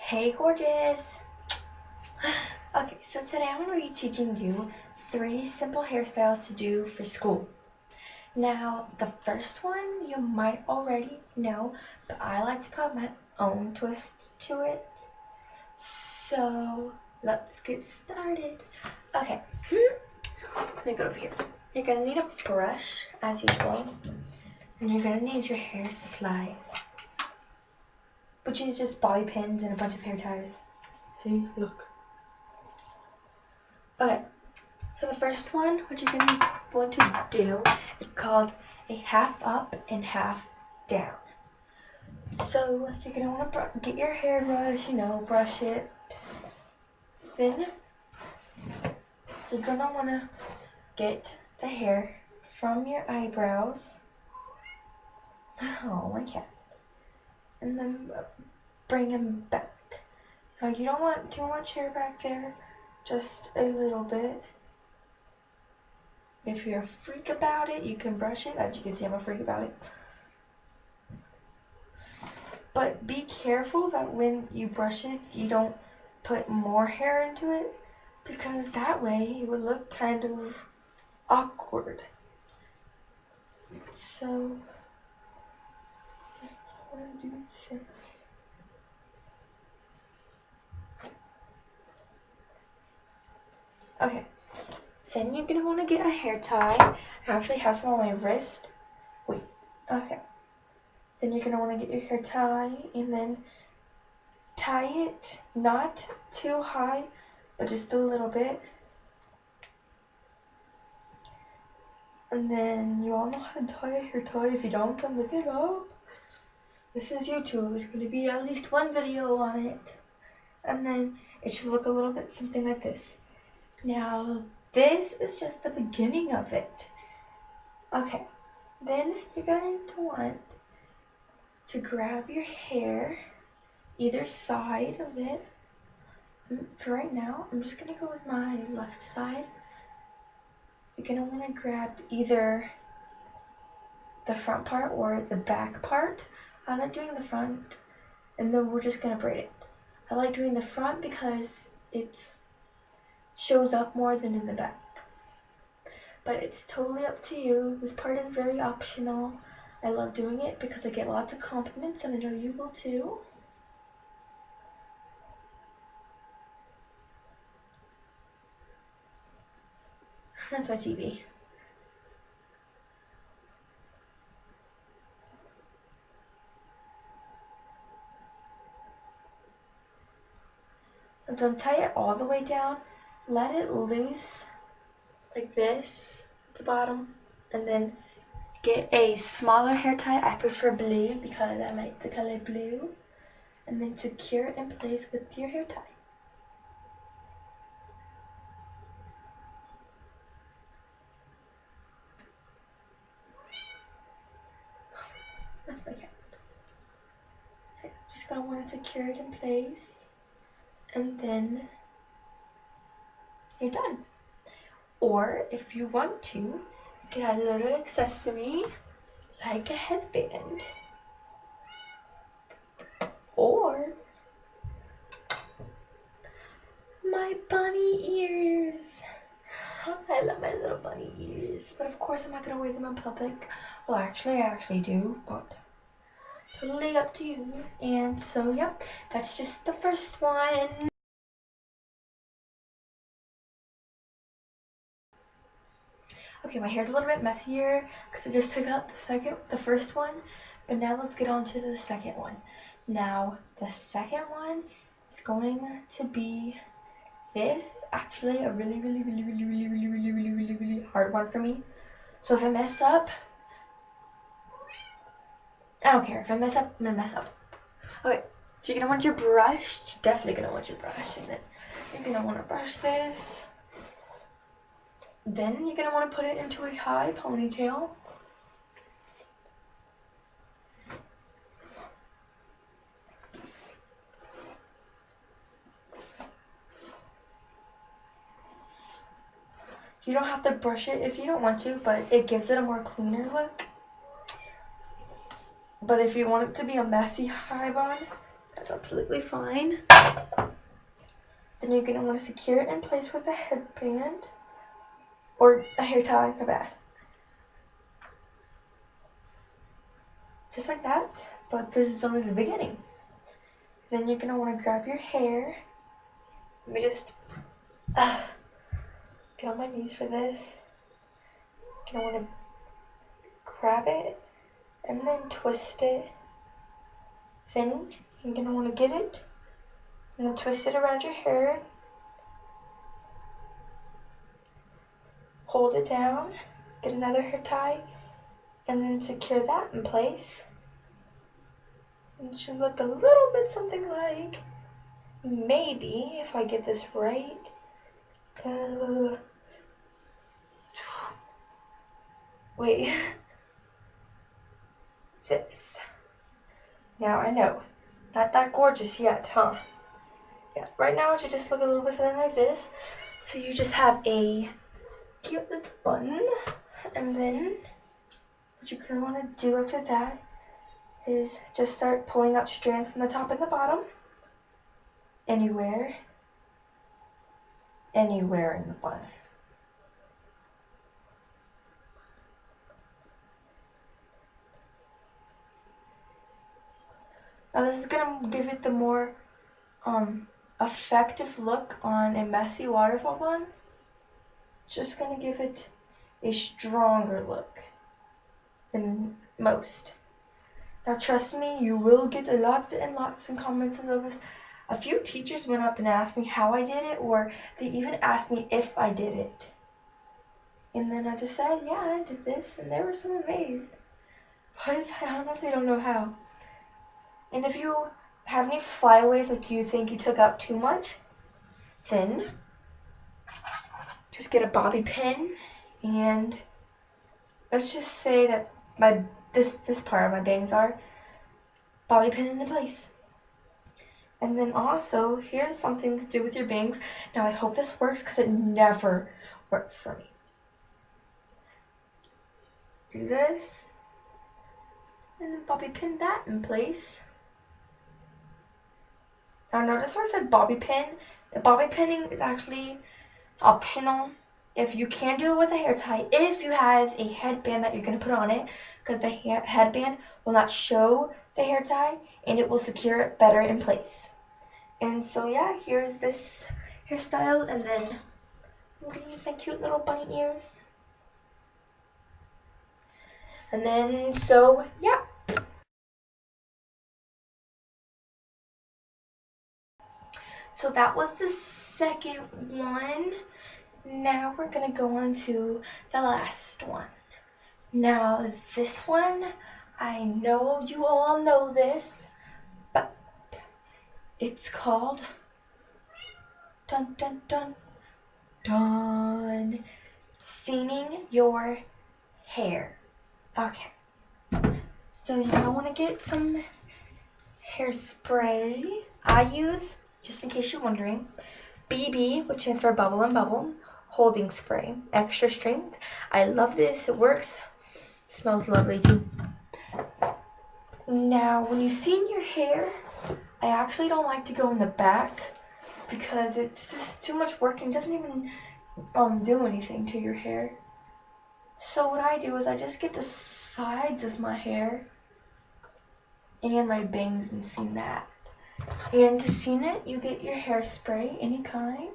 Hey gorgeous! Okay, so today I'm going to be teaching you 3 simple hairstyles to do for school. Now, the first one you might already know, but I like to put my own twist to it. So, let's get started. Okay, let me go over here. You're going to need a brush, as usual, and you're going to need your hair supplies, which is just bobby pins and a bunch of hair ties. See, look. Okay, so the first one, what you're going to want to do is called a half up and half down. So you're going to want to get your hairbrush, brush it. Then you're going to want to get the hair from your eyebrows. Oh, my cat. And then bring them back. Now you don't want too much hair back there, just a little bit. If you're a freak about it, you can brush it. As you can see, I'm a freak about it. But be careful that when you brush it, you don't put more hair into it, because that way it would look kind of awkward. So, I'm going to do this. Okay. Then you're going to want to get a hair tie. I actually have some on my wrist. Wait. Okay. Then you're going to want to get your hair tie and then tie it not too high, but just a little bit. And then you all know how to tie a hair tie. If you don't, then look it up. This is YouTube. There's going to be at least one video on it. And then it should look a little bit something like this. Now, this is just the beginning of it. Okay. Then you're going to want to grab your hair, either side of it. For right now, I'm just going to go with my left side. You're going to want to grab either the front part or the back part. I like doing the front, and then we're just going to braid it. I like doing the front because it shows up more than in the back. But it's totally up to you. This part is very optional. I love doing it because I get lots of compliments, and I know you will too. That's my TV. And don't tie it all the way down. Let it loose like this at the bottom, and then get a smaller hair tie. I prefer blue because I like the color blue. And then secure it in place with your hair tie. That's my cat. Okay, just gonna want to secure it in place, and then you're done. Or if you want to, you can add a little accessory like a headband, or my bunny ears. I love my little bunny ears, but of course I'm not gonna wear them in public. Well, actually, I actually do, but totally up to you. And so, yep, that's just the first one. Okay, my hair's a little bit messier because I just took out the first one, but now let's get on to the second one. Now, the second one is going to be, this is actually a really hard one for me. So if I mess up, I don't care. If I mess up, I'm gonna mess up. Okay, so you're gonna want your brush. You're definitely gonna want your brush, and then you're gonna want to brush this. Then you're gonna want to put it into a high ponytail. You don't have to brush it if you don't want to, but it gives it a more cleaner look. But if you want it to be a messy high bun, That's absolutely fine. Then you're going to want to secure it in place with a headband. Or a hair tie, my bad. Just like that. But this is only the beginning. Then you're going to want to grab your hair. Let me just get on my knees for this. You're going to want to grab it and then twist it. Then you're going to want to get it and then twist it around your hair. Hold it down, get another hair tie, and then secure that in place. And it should look a little bit something like, maybe, if I get this right, wait, this. Now I know, not that gorgeous yet, huh? Yeah, right now it should just look a little bit something like this. So you just have a cute little bun, and then what you're gonna wanna do after that is just start pulling out strands from the top and the bottom. Anywhere in the bun. Now this is gonna give it the more effective look on a messy waterfall bun. Just gonna give it a stronger look than most. Now trust me, you will get lots and lots of comments of this. A few teachers went up and asked me how I did it, or they even asked me if I did it. And then I just said, yeah, I did this, and they were so amazed. But I honestly don't know how. And if you have any flyaways, like you think you took out too much, then just get a bobby pin, and let's just say that this part of my bangs are bobby pin into place. And then also, here's something to do with your bangs. Now I hope this works because it never works for me. Do this, and then bobby pin that in place. Now notice how I said bobby pin? The bobby pinning is actually optional. If you can do it with a hair tie, if you have a headband that you're going to put on it, because the headband will not show the hair tie and it will secure it better in place. And so yeah, here's this hairstyle, and then I'm going to use my cute little bunny ears. And then, so yeah. So that was the second one. Now we're gonna go on to the last one. Now this one, I know you all know this, but it's called dun dun dun dun staining your hair. Okay, so you're gonna want to get some hairspray. I use, just in case you're wondering, BB, which stands for Bubble and Bubble holding spray, extra strength. I love this, it works, it smells lovely too. Now when you seam your hair, I actually don't like to go in the back because it's just too much work and doesn't even do anything to your hair. So what I do is I just get the sides of my hair and my bangs and seam that. And to seam it, you get your hairspray, any kind.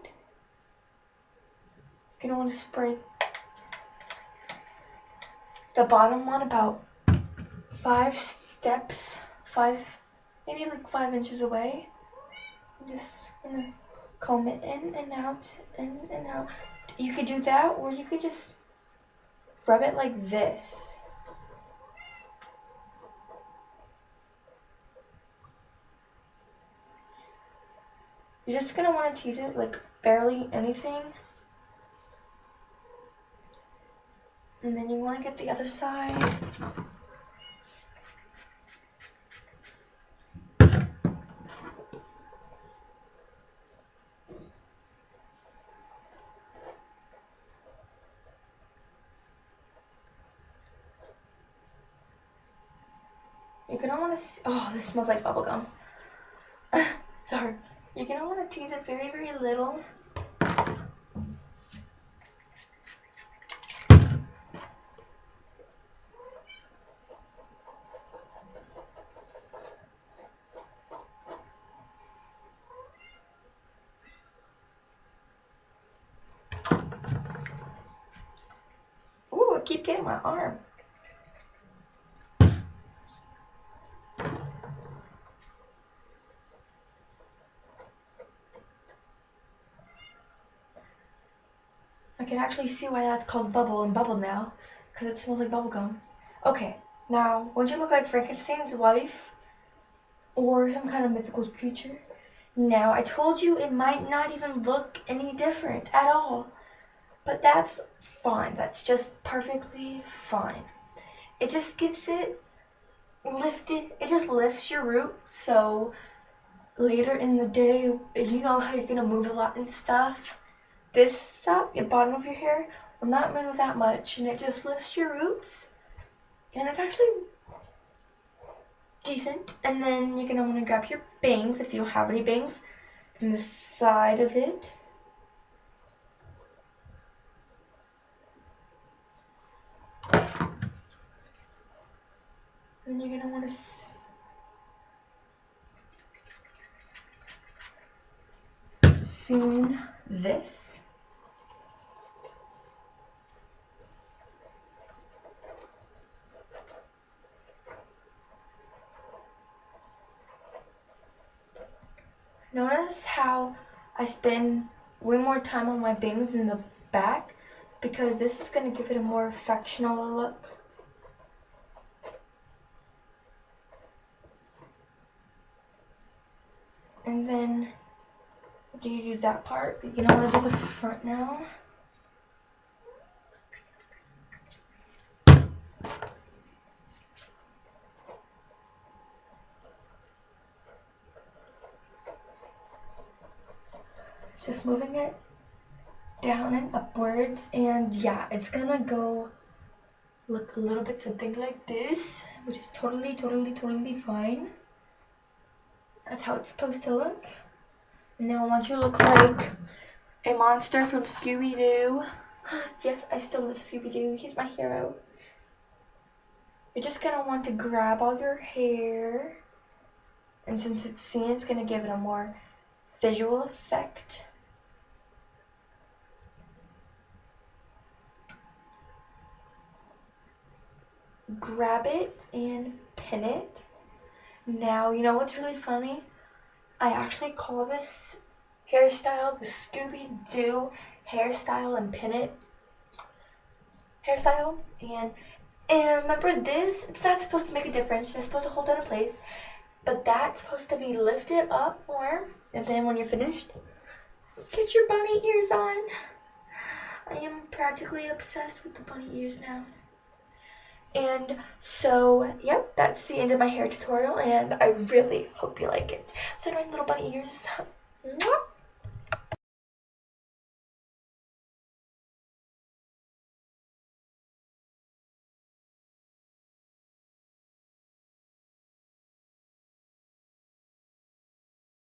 You're gonna want to spray the bottom one about 5 steps, maybe like 5 inches away. I'm just gonna comb it in and out, in and out. You could do that, or you could just rub it like this. You're just gonna want to tease it like barely anything. And then you want to get the other side. You're gonna want to, oh, this smells like bubblegum. So you're gonna want to tease it very, very little. Ooh, I keep getting my arm. I can actually see why that's called bubble and bubble now, because it smells like bubblegum. Okay, now, won't you look like Frankenstein's wife? Or some kind of mythical creature? Now, I told you it might not even look any different at all. But that's fine. That's just perfectly fine. It just gets it lifted. It just lifts your roots. So later in the day, you know how you're going to move a lot and stuff. This stuff, the bottom of your hair, will not move that much. And it just lifts your roots. And it's actually decent. And then you're going to want to grab your bangs, if you don't have any bangs, from the side of it. And then you're going to want to seam this. Notice how I spend way more time on my bangs in the back, because this is going to give it a more affectional look. And then after you do that part, you're going to want to do the front now. Just moving it down and upwards, and yeah, it's gonna go look a little bit something like this, which is totally fine. That's how it's supposed to look. And now I want you to look like a monster from Scooby-Doo. Yes, I still love Scooby-Doo. He's my hero. You're just gonna want to grab all your hair, and since it's seen, it's gonna give it a more visual effect. Grab it and pin it. Now, you know what's really funny? I actually call this hairstyle the Scooby-Doo hairstyle and pin it hairstyle. And remember this, it's not supposed to make a difference, you're supposed to hold it in place. But that's supposed to be lifted up more. And then when you're finished, get your bunny ears on. I am practically obsessed with the bunny ears now. And so, yep, that's the end of my hair tutorial, and I really hope you like it. So, my little bunny ears. Mwah!